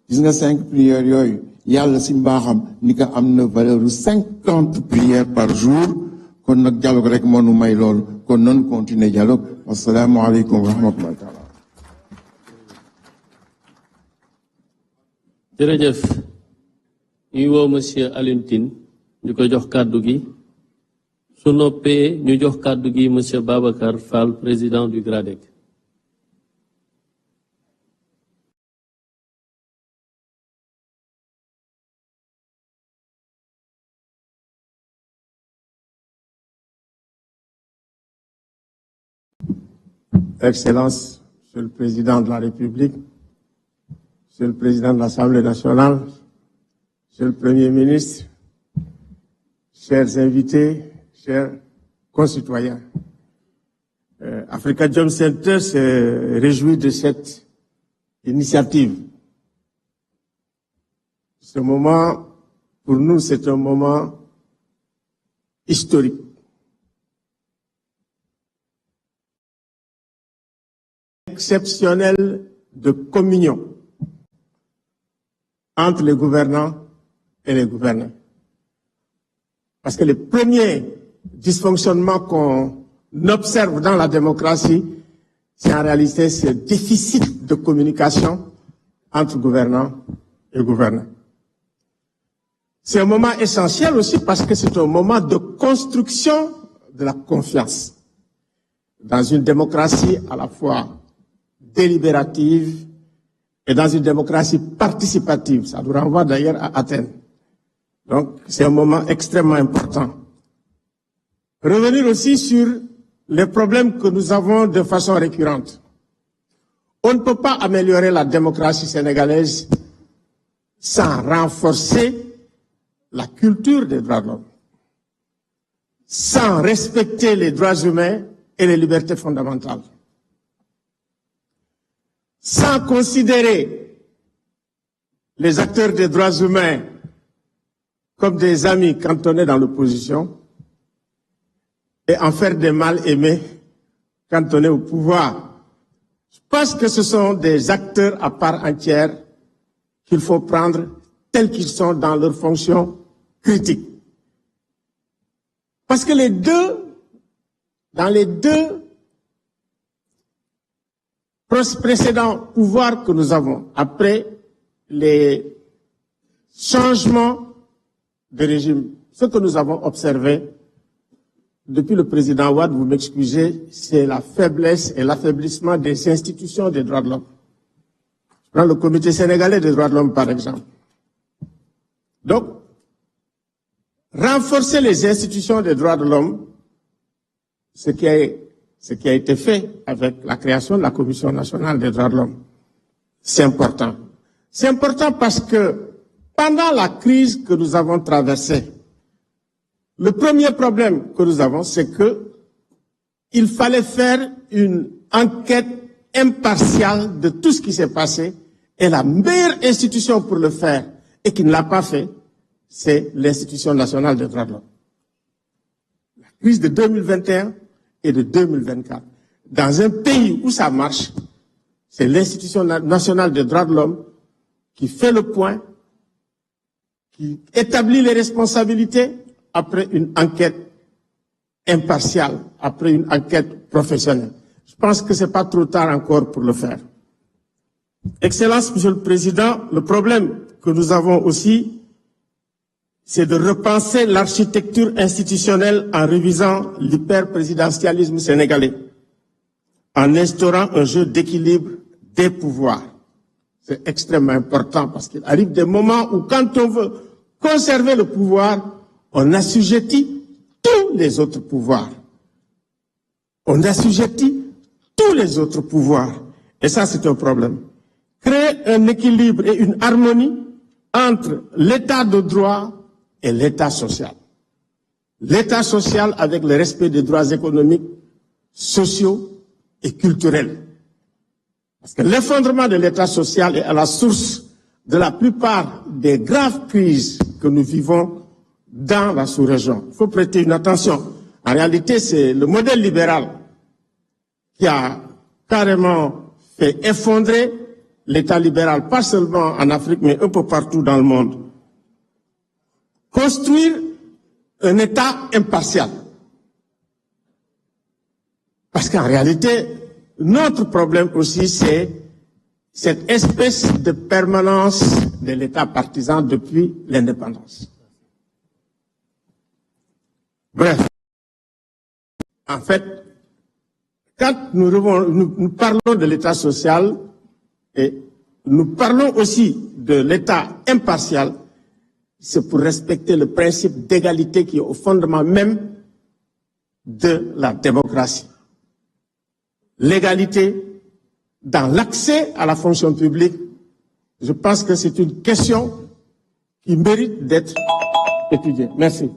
gis nga 5 prières yooyu yàlla si mbaaxam ni ko am na valeur 50 prières par jour kon nag dialogue rek moo nu may lool kon non continuer dialogue. Assalamu alaikum wa rahmatullahi taala. jërëjëf ñuy woo monsieur Alioune Tine ñu ko jox kàddu gi su noppee ñu jox kàddu gi monsieur Babacar Fall président du GRADEC. Excellences, Monsieur le Président de la République, Monsieur le Président de l'Assemblée nationale, Monsieur le Premier ministre, chers invités, chers concitoyens, Africa Jom Center se réjouit de cette initiative. Ce moment, pour nous, c'est un moment historique. Exceptionnel de communion entre les gouvernants et les gouvernés. Parce que les premiers dysfonctionnements qu'on observe dans la démocratie, c'est en réalité ce déficit de communication entre gouvernants et gouvernés. C'est un moment essentiel aussi parce que c'est un moment de construction de la confiance. Dans une démocratie à la fois délibérative et dans une démocratie participative. Ça nous renvoie d'ailleurs à Athènes. Donc, c'est un moment extrêmement important. Revenir aussi sur les problèmes que nous avons de façon récurrente. On ne peut pas améliorer la démocratie sénégalaise sans renforcer la culture des droits de l'homme, sans respecter les droits humains et les libertés fondamentales, sans considérer les acteurs des droits humains comme des amis quand on est dans l'opposition et en faire des mal-aimés quand on est au pouvoir. Je pense que ce sont des acteurs à part entière qu'il faut prendre tels qu'ils sont dans leurs fonctions critiques. Parce que dans les deux précédents pouvoirs que nous avons, après les changements de régime, ce que nous avons observé depuis le président Wade, vous m'excusez, c'est la faiblesse et l'affaiblissement des institutions des droits de l'homme. Je prends le Comité sénégalais des droits de l'homme, par exemple. Donc, renforcer les institutions des droits de l'homme, ce qui a été fait avec la création de la Commission nationale des droits de l'homme, c'est important. C'est important parce que pendant la crise que nous avons traversée, le premier problème que nous avons, c'est que il fallait faire une enquête impartiale de tout ce qui s'est passé, et la meilleure institution pour le faire, et qui ne l'a pas fait, c'est l'Institution nationale des droits de l'homme. La crise de 2021 et de 2024. Dans un pays où ça marche, c'est l'Institution nationale des droits de l'homme qui fait le point, qui établit les responsabilités après une enquête impartiale, après une enquête professionnelle. Je pense que ce n'est pas trop tard encore pour le faire. Excellence, Monsieur le Président, le problème que nous avons aussi, c'est de repenser l'architecture institutionnelle en révisant l'hyperprésidentialisme sénégalais, en instaurant un jeu d'équilibre des pouvoirs. C'est extrêmement important parce qu'il arrive des moments où quand on veut conserver le pouvoir, on assujettit tous les autres pouvoirs. On assujettit tous les autres pouvoirs. Et ça, c'est un problème. Créer un équilibre et une harmonie entre l'état de droit et l'état social. L'état social avec le respect des droits économiques, sociaux et culturels. Parce que l'effondrement de l'état social est à la source de la plupart des graves crises que nous vivons dans la sous-région. Il faut prêter une attention. En réalité, c'est le modèle libéral qui a carrément fait effondrer l'État libéral, pas seulement en Afrique, mais un peu partout dans le monde. Construire un État impartial. Parce qu'en réalité, notre problème aussi, c'est cette espèce de permanence de l'État partisan depuis l'indépendance. Bref, en fait, quand nous parlons de l'État social et nous parlons aussi de l'État impartial, c'est pour respecter le principe d'égalité qui est au fondement même de la démocratie. L'égalité dans l'accès à la fonction publique, je pense que c'est une question qui mérite d'être étudiée. Merci.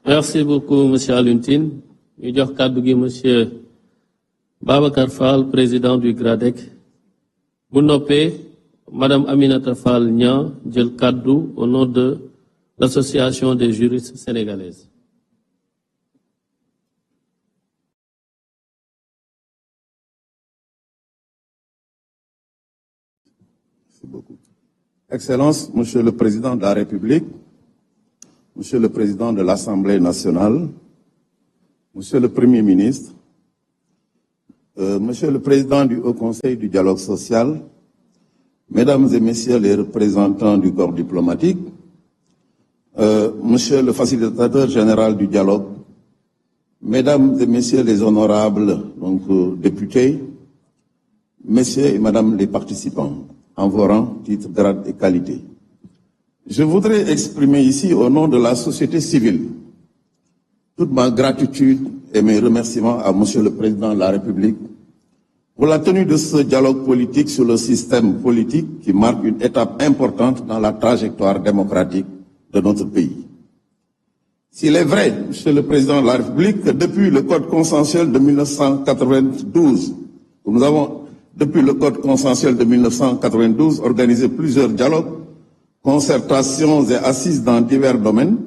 Merci beaucoup, M. Aluntine. Ñu jox kàddu gi M. Babacar Fall, président du GRADEC. Bu noppee, Madame Aminata Fall Niang jël kàddu au nom de l'Association des juristes sénégalaises. Merci beaucoup. Excellence, Monsieur le Président de la République, Monsieur le Président de l'Assemblée nationale, Monsieur le Premier ministre, Monsieur le Président du Haut Conseil du dialogue social, Mesdames et Messieurs les représentants du corps diplomatique, Monsieur le facilitateur général du dialogue, Mesdames et Messieurs les honorables députés, Messieurs et Madame les participants, en vos rangs, titres, grades et qualités. Je voudrais exprimer ici, au nom de la société civile, toute ma gratitude et mes remerciements à Monsieur le Président de la République pour la tenue de ce dialogue politique sur le système politique qui marque une étape importante dans la trajectoire démocratique de notre pays. S'il est vrai, Monsieur le Président de la République, que depuis le Code consensuel de 1992, nous avons, depuis le Code consensuel de 1992, organisé plusieurs dialogues, concertations et assises dans divers domaines,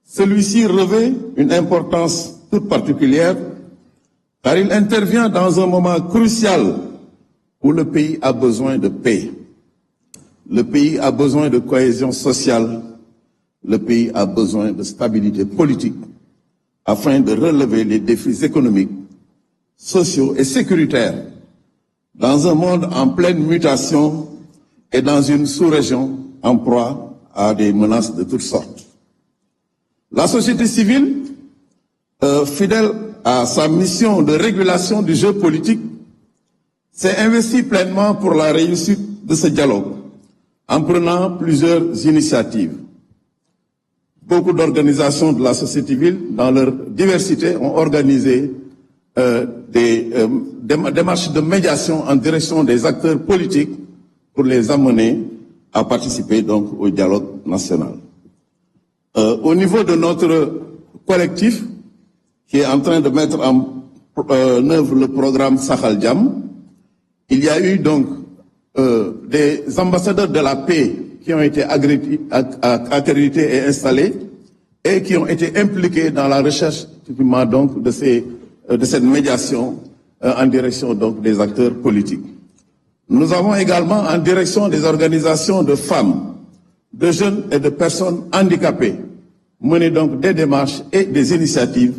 celui-ci revêt une importance toute particulière car il intervient dans un moment crucial où le pays a besoin de paix. Le pays a besoin de cohésion sociale. Le pays a besoin de stabilité politique afin de relever les défis économiques, sociaux et sécuritaires dans un monde en pleine mutation et dans une sous-région en proie à des menaces de toutes sortes. La société civile, fidèle à sa mission de régulation du jeu politique, s'est investie pleinement pour la réussite de ce dialogue en prenant plusieurs initiatives. Beaucoup d'organisations de la société civile, dans leur diversité, ont organisé des démarches de médiation en direction des acteurs politiques pour les amener à participer donc au dialogue national. Au niveau de notre collectif, qui est en train de mettre en œuvre le programme Sahel Jam, il y a eu donc des ambassadeurs de la paix qui ont été accrédités et installés et qui ont été impliqués dans la recherche typiquement donc de cette médiation en direction donc des acteurs politiques. Nous avons également en direction des organisations de femmes, de jeunes et de personnes handicapées mené donc des démarches et des initiatives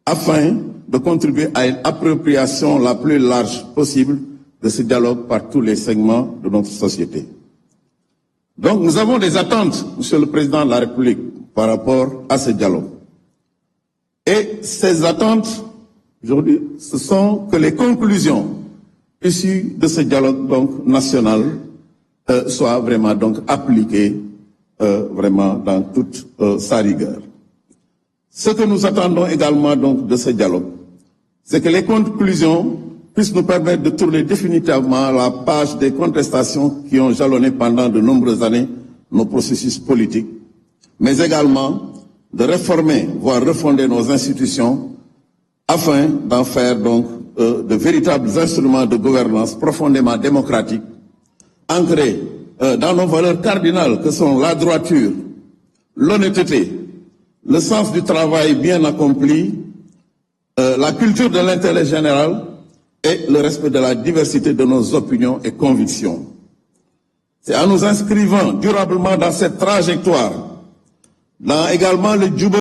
afin de contribuer à une appropriation la plus large possible de ce dialogue par tous les segments de notre société. Donc nous avons des attentes, Monsieur le Président de la République, par rapport à ce dialogue. Et ces attentes, aujourd'hui, ce sont que les conclusions issues de ce dialogue donc national soient vraiment donc appliquées vraiment dans toute sa rigueur. Ce que nous attendons également donc de ce dialogue, c'est que les conclusions puissent nous permettre de tourner définitivement la page des contestations qui ont jalonné pendant de nombreuses années nos processus politiques, mais également de réformer, voire refonder nos institutions afin d'en faire donc de véritables instruments de gouvernance profondément démocratiques, ancrés dans nos valeurs cardinales que sont la droiture, l'honnêteté, le sens du travail bien accompli, la culture de l'intérêt général et le respect de la diversité de nos opinions et convictions. C'est en nous inscrivant durablement dans cette trajectoire, dans également le